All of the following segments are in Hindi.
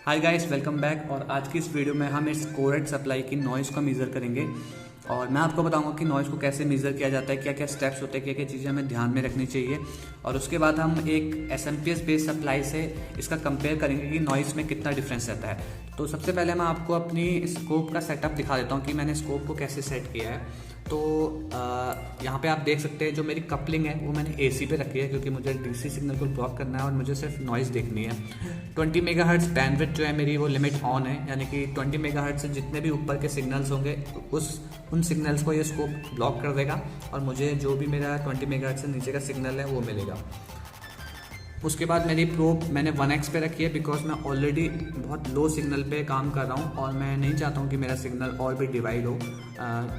Hi guys, welcome back. और आज की इस वीडियो में हम इस कोरेट सप्लाई की नॉइज़ को मेज़र करेंगे और मैं आपको बताऊंगा कि नॉइज़ को कैसे मेज़र किया जाता है, क्या क्या स्टेप्स होते हैं, क्या क्या चीज़ें हमें ध्यान में रखनी चाहिए। और उसके बाद हम एक SMPS बेस्ड सप्लाई से इसका कंपेयर करेंगे कि नॉइज़ में कितना डिफरेंस रहता है। तो सबसे पहले मैं आपको अपनी स्कोप का सेटअप दिखा देता हूँ कि मैंने स्कोप को कैसे सेट किया है। तो यहाँ पे आप देख सकते हैं जो मेरी कपलिंग है वो मैंने AC पे रखी है, क्योंकि मुझे DC सिग्नल को ब्लॉक करना है और मुझे सिर्फ नॉइज़ देखनी है। 20 मेगाहर्ट्ज़ बैंडविड्थ जो है मेरी वो लिमिट ऑन है, यानी कि 20 मेगाहर्ट्ज़ से जितने भी ऊपर के सिग्नल्स होंगे उन सिग्नल्स को ये स्कोप ब्लॉक कर देगा और मुझे जो भी मेरा 20 मेगाहर्ट्ज़ से नीचे का सिग्नल है वो मिलेगा। उसके बाद मेरी प्रोब मैंने 1x पे रखी है, बिकॉज मैं ऑलरेडी बहुत लो सिग्नल पे काम कर रहा हूँ और मैं नहीं चाहता हूँ कि मेरा सिग्नल और भी डिवाइड हो।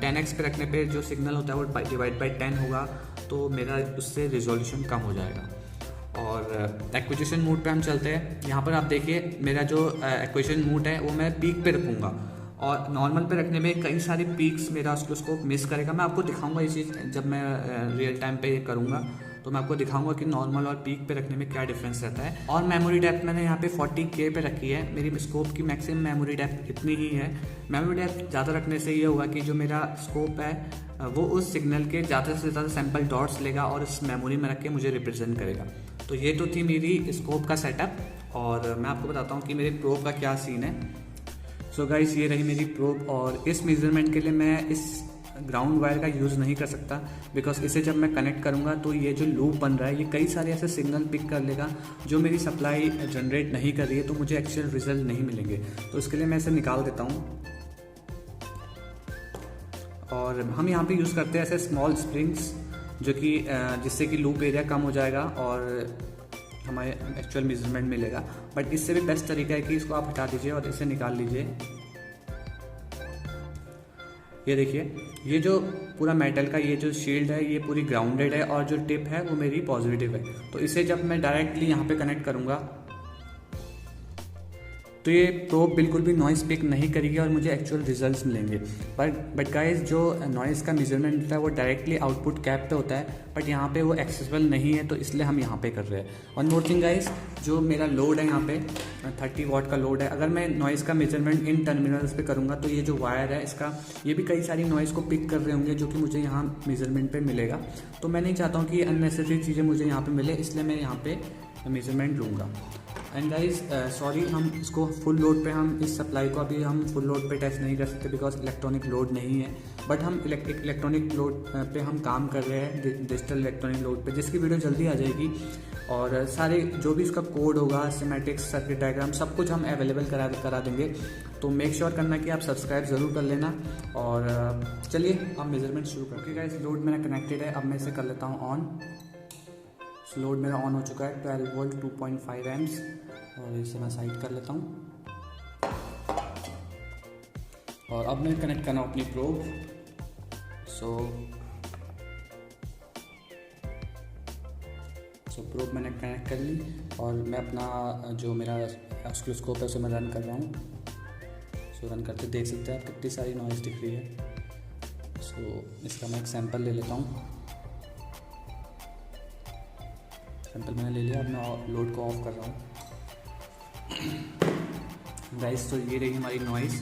10x पे रखने पे जो सिग्नल होता है वो डिवाइड बाई 10 होगा, तो मेरा उससे रिजोल्यूशन कम हो जाएगा। और एक्विजिशन मोड पे हम चलते हैं। यहाँ पर आप देखिए मेरा जो एक्विजिशन मोड है वो मैं पीक पे रखूँगा और नॉर्मल पे रखने में कई सारी पीक्स मेरा ऑसिलोस्कोप मिस करेगा। मैं आपको दिखाऊंगा ये चीज़ जब मैं रियल टाइम पे करूँगा, तो मैं आपको दिखाऊंगा कि नॉर्मल और पीक पे रखने में क्या डिफरेंस रहता है। और मेमोरी डेप्थ मैंने यहाँ पे 40K पे रखी है। मेरी स्कोप की मैक्सिमम मेमोरी डेप्थ इतनी ही है। मेमोरी डेप्थ ज़्यादा रखने से ये होगा कि जो मेरा स्कोप है वो उस सिग्नल के ज़्यादा से ज़्यादा सैम्पल डॉट्स लेगा और इस मेमोरी में रख के मुझे रिप्रेजेंट करेगा। तो ये तो थी मेरी स्कोप का सेटअप और मैं आपको बताता हूँ कि मेरी प्रोब का क्या सीन है। सो गाइस, ये रही मेरी प्रोब और इस मेजरमेंट के लिए मैं इस ग्राउंड वायर का यूज़ नहीं कर सकता, बिकॉज इसे जब मैं कनेक्ट करूँगा तो ये जो लूप बन रहा है ये कई सारे ऐसे सिग्नल पिक कर लेगा जो मेरी सप्लाई जनरेट नहीं कर रही है, तो मुझे एक्चुअल रिजल्ट नहीं मिलेंगे। तो इसके लिए मैं इसे निकाल देता हूँ और हम यहाँ पे यूज़ करते हैं ऐसे स्मॉल स्प्रिंग्स, जो कि जिससे कि लूप एरिया कम हो जाएगा और हमारे एक्चुअल मेजरमेंट मिलेगा। बट इससे भी बेस्ट तरीका है कि इसको आप हटा दीजिए और इसे निकाल लीजिए। ये देखिए, ये जो पूरा मेटल का ये जो शील्ड है ये पूरी ग्राउंडेड है और जो टिप है वो मेरी पॉजिटिव है। तो इसे जब मैं डायरेक्टली यहाँ पे कनेक्ट करूँगा तो ये प्रोब बिल्कुल भी नॉइज़ पिक नहीं करेगी और मुझे एक्चुअल रिजल्ट्स मिलेंगे। बट गाइस, जो नॉइज़ का मेजरमेंट होता है वो डायरेक्टली आउटपुट कैप पे होता है, बट यहाँ पे वो एक्सेसिबल नहीं है, तो इसलिए हम यहाँ पे कर रहे हैं। वन मोर थिंग गाइस, जो मेरा लोड है यहाँ पे 30 वाट का लोड है। अगर मैं नॉइज़ का मेजरमेंट इन टर्मिनल्स पे करूँगा तो ये जो वायर है इसका ये भी कई सारी नॉइज़ को पिक कर रहे होंगे, जो कि मुझे यहाँ मेजरमेंट पे मिलेगा। तो मैं नहीं चाहता हूँ कि अननेसेसरी चीज़ें मुझे यहाँ पे मिले, इसलिए मैं यहाँ पे मेजरमेंट लूँगा। एंड गाइस, सॉरी, हम इसको फुल लोड पे हम इस सप्लाई को अभी हम फुल लोड पे टेस्ट नहीं कर सकते, बिकॉज इलेक्ट्रॉनिक लोड नहीं है। बट हम इलेक्ट्रॉनिक लोड पे हम काम कर रहे हैं, डिजिटल इलेक्ट्रॉनिक लोड पे, जिसकी वीडियो जल्दी आ जाएगी। और सारे जो भी इसका कोड होगा, सिमेटिक्स, सर्किट डायग्राम, सब कुछ हम अवेलेबल करा देंगे। तो मेक श्योर करना कि आप सब्सक्राइब ज़रूर कर लेना। और चलिए अब मेजरमेंट शुरू करते हैं। गाइस, लोड मेरा कनेक्टेड है, अब मैं इसे कर लेता हूँ ऑन। लोड मेरा ऑन हो चुका है, 12 वोल्ट 2.5 एम्प्स, और इसे मैं साइड कर लेता हूँ। और अब मैं कनेक्ट करना हूँ अपनी प्रोब। सो प्रोब मैंने कनेक्ट कर ली और मैं अपना जो मेरा ऑसिलोस्कोप है उसे मैं रन कर रहा हूँ। सो रन करते देख सकते हैं आप कितनी सारी नॉइज़ दिख रही है। सो इसका मैं एक सैंपल ले लेता हूँ। सैंपल मैंने ले लिया, अब मैं लोड को ऑफ कर रहा हूँ। गाइस, तो ये रही हमारी नॉइज़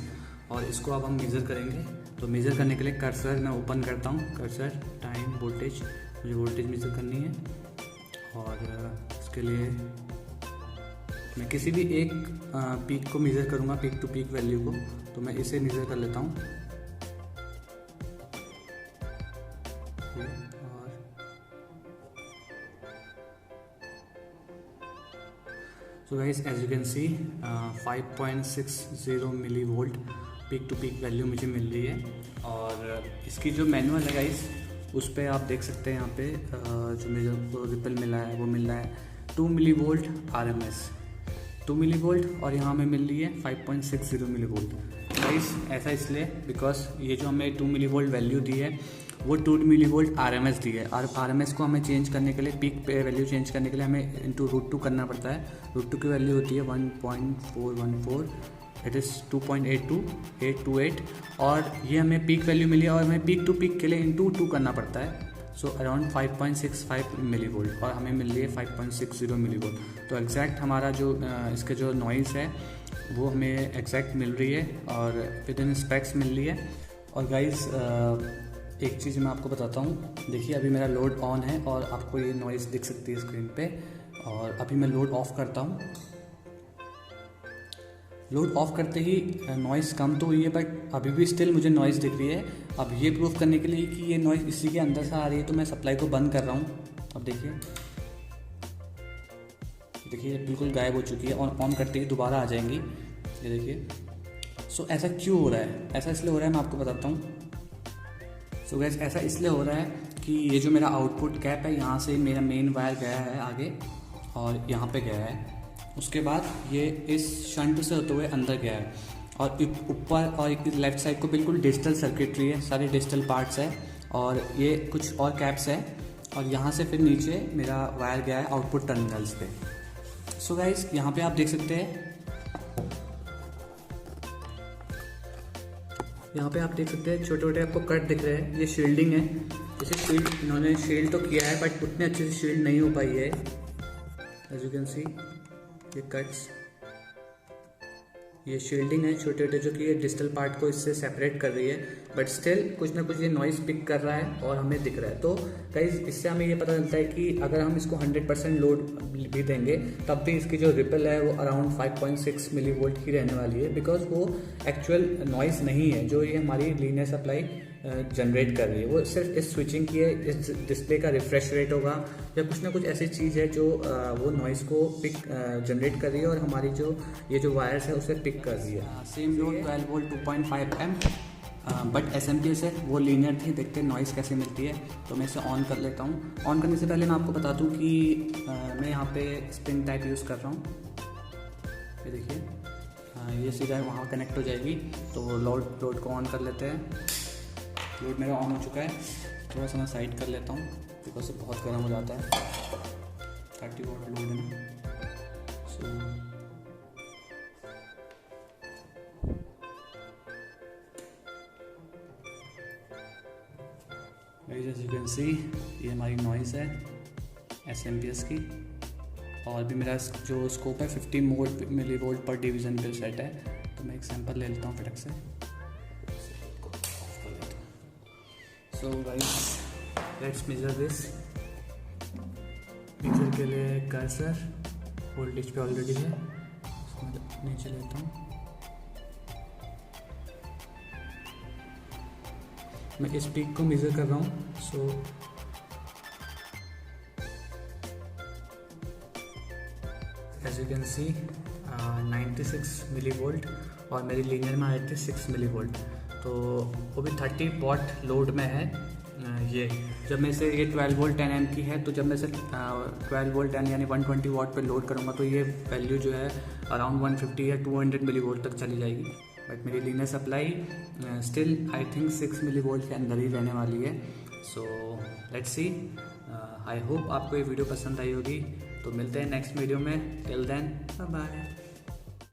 और इसको अब हम मेज़र करेंगे। तो मेज़र करने के लिए कर्सर मैं ओपन करता हूँ। कर्सर, टाइम, वोल्टेज, मुझे वोल्टेज मेज़र करनी है और इसके लिए मैं किसी भी एक पीक को मेज़र करूँगा, पीक टू पीक वैल्यू को। तो मैं इसे मेज़र कर लेता हूँ। So guys, as you can see 5.60 milli volt peak to peak value मुझे मिल रही है। और इसकी जो मैनुअल है गाइस, उस पर आप देख सकते हैं यहाँ पे जो मुझे रिपल मिला है वो मिल रहा है 2 milli volt RMS, 2 milli volt, और यहाँ हमें मिल रही है 5.60 मिली वोल्ट। गाइस, ऐसा इसलिए बिकॉज ये जो हमें 2 मिली वोल्ट वैल्यू दी है वो 2 मिली वोल्ट RMS दी है, और RMS को हमें चेंज करने के लिए, पीक पे वैल्यू चेंज करने के लिए हमें इंटू √2 करना पड़ता है। √2 की वैल्यू होती है 1.414, इट इज़ 2.82828, और ये हमें पीक वैल्यू मिली है और हमें पीक टू पीक के लिए इंटू 2 करना पड़ता है। सो अराउंड 5.65 मिली वोल्ट, और हमें मिल रही है 5.60 मिली वोल्ट। तो एग्जैक्ट हमारा जो इसके जो नॉइज़ है वो हमें एग्जैक्ट मिल रही है और विद इन स्पेक्स मिल रही है। और गाइस एक चीज़ मैं आपको बताता हूँ, देखिए अभी मेरा लोड ऑन है और आपको ये नॉइज़ दिख सकती है स्क्रीन पे। और अभी मैं लोड ऑफ करता हूँ। लोड ऑफ करते ही नॉइज़ कम तो हुई है, बट अभी भी स्टिल मुझे नॉइज़ दिख रही है। अब ये प्रूफ करने के लिए कि ये नॉइज़ इसी के अंदर से आ रही है, तो मैं सप्लाई को बंद कर रहा हूँ। अब देखिए ये बिल्कुल गायब हो चुकी है, और ऑन करते ही दोबारा आ जाएंगी, ये देखिए। सो ऐसा क्यों हो रहा है? ऐसा इसलिए हो रहा है, मैं आपको बताता हूँ। सो गैस ऐसा इसलिए हो रहा है कि ये जो मेरा आउटपुट कैप है, यहाँ से मेरा मेन वायर गया है आगे और यहाँ पे गया है। उसके बाद ये इस शंट से होते हुए अंदर गया है, और ऊपर और एक लेफ्ट साइड को बिल्कुल डिजिटल सर्किटरी है, सारे डिजिटल पार्ट्स है, और ये कुछ और कैप्स है, और यहाँ से फिर नीचे मेरा वायर गया है आउटपुट टर्मिनल्स पे। सो गाइस यहाँ पे आप देख सकते हैं, यहाँ पे आप देख सकते हैं छोटे छोटे आपको कट दिख रहे हैं, ये शील्डिंग है। जैसे शील्ड इन्होंने शील्ड तो किया है, बट उतने अच्छे से शील्ड नहीं हो पाई है। एज यू कैन सी ये कट्स, ये शील्डिंग है छोटे छोटे, जो कि ये डिजिटल पार्ट को इससे सेपरेट कर रही है, बट स्टिल कुछ ना कुछ ये नॉइज़ पिक कर रहा है और हमें दिख रहा है। तो गाइस इससे हमें ये पता चलता है कि अगर हम इसको 100% लोड भी देंगे, तब भी इसकी जो रिपल है वो अराउंड 5.6 मिली वोल्ट की रहने वाली है, बिकॉज वो एक्चुअल नॉइज़ नहीं है जो ये हमारी लीनियर सप्लाई जनरेट कर रही है। वो सिर्फ इस स्विचिंग की है, इस डिस्प्ले का रिफ्रेश रेट होगा, या कुछ ना कुछ ऐसी चीज़ है जो वो नॉइज़ को पिक जनरेट कर रही है, और हमारी जो ये जो वायर्स है उसे पिक कर रही है। Same load 12 volt 2.5 amp, but SMPS है वो लीनियर थी। देखते हैं नॉइज़ कैसे मिलती है। तो मैं इसे ऑन कर लेता हूँ। ऑन करने से पहले मैं आपको बता दूँ कि मैं यहाँ पे स्प्रिंग टाइप यूज़ कर रहा हूँ। ये देखिए ये सीधा वहाँ कनेक्ट हो जाएगी। तो लोड को ऑन कर लेते हैं। लोड मेरा ऑन हो चुका है। थोड़ा सा मैं साइड कर लेता हूँ बिकॉज से बहुत गर्म हो जाता है। 30 वाट लोड है ना। So as you can see ये हमारी नॉइज़ है SMPS की। और भी मेरा जो स्कोप है 50 मिली वोल्ट पर डिवीज़न पे सेट है। तो मैं एक सैंपल ले लेता हूँ फटक से। So guys let's measure this. Measure के लिए कर्सर वोल्टेज पे ऑलरेडी है, नीचे लेता हूँ। मैं इस पीक को मेज़र कर रहा हूँ। So as you can see 96 milli volt, और मेरी लीनियर में आए थे 6 मिली वोल्ट। तो वो भी 30 वाट लोड में है। ये जब मैं इसे, ये 12 वोल्ट 10 एम की है, तो जब मैं इसे 12 वोल्ट 10 यानी 120 वाट पे लोड करूँगा तो ये वैल्यू जो है अराउंड 150 या 200 मिली वोल्ट तक चली जाएगी। बट मेरी linear supply still I think 6 milli volt के अंदर ही रहने वाली है। So let's see. I hope आपको ये वीडियो पसंद आई होगी। तो मिलते हैं नेक्स्ट वीडियो में। Till then bye bye.